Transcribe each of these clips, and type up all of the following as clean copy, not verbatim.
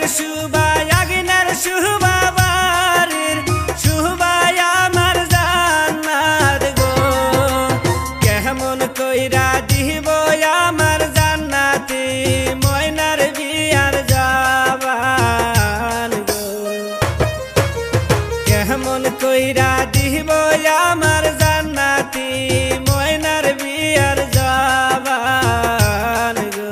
ফুলের সুবাই আগুনের সুবা বাড়ির সুবাই আমার জান্নাত গো কেমন কইরা দিব আমার জান্নাতি ময়নার বিয়ার জাবান গো কেমন কইরা দিব আমার জান্নাতি ময়নার বিয়ার জাবান গো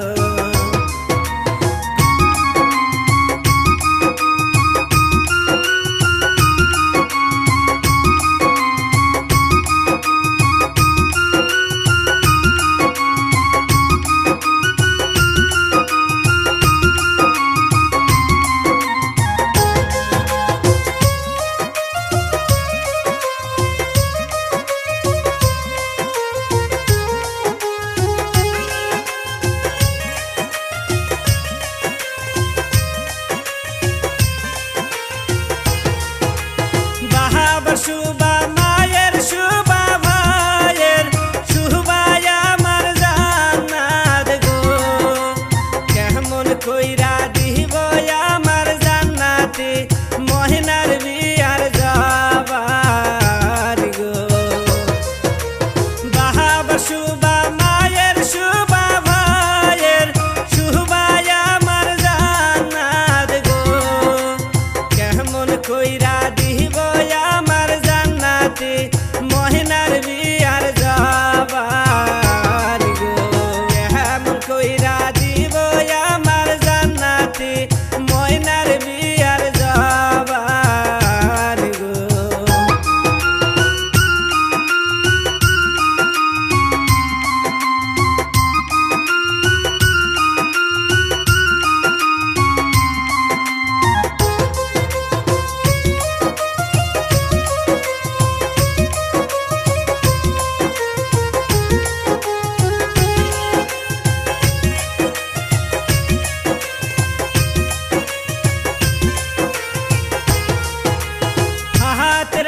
সুবা মায়ের সুবা ভাইয়ের সুবাই আমার জান্নাত গো কেমন কইরা দিব আমার জান্নাতি মহিনার বিয়ার যাবার গো বাহাবা সুবা মায়ের সুবা ভাইয়ের সুবাই আমার জান্নাত গো কেমন কইরা দিব মহিনার বিয়ার যাবার গো কেমন কইরা দিব আমার জান্নাতি মহিনার বিয়ার যাবার গো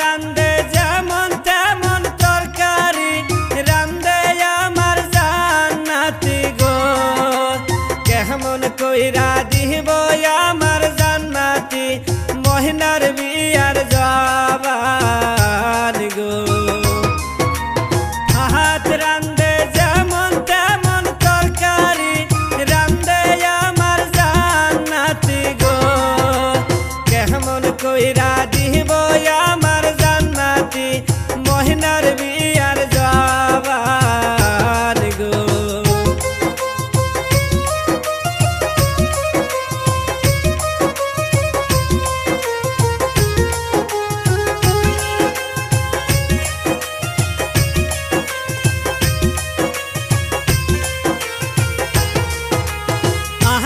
রান্দে যেমন তেমন তরকারি রান্দে আমার জান্নাতি গো কেমন কইরা দিব আমার জান্নাতি মহিনার বিয়ার যাবার গো হাত রান্দে যেমন তেমন তরকারি রান্দে আমার জান্নাতি গো কেমন কইরা দিব আমার জান্নাতি মহিনার বিয়ার যাবার গো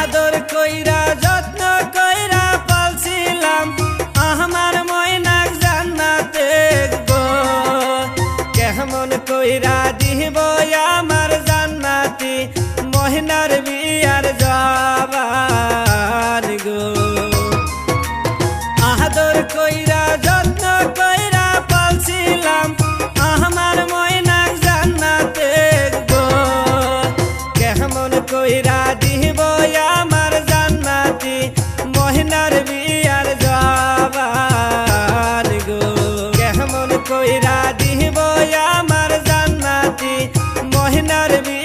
আদর কইরা যত্ন কইরা পালছিলাম আমার ময়নাক জান্নাতে গো কেমন কইরা দিব আমার জান্নাতি মহিনার বিয়ার যাবার গো আদর কইরা যত্ন কইরা পালছিলাম আমার ময়নাক জান্নাতে গো কেমন কইরা দিব আমার জান্নাতি মহিনার বিয়ার যাবার গো কেমন কইরা দিব আমার জান্নাতি মহিনার বিয়ার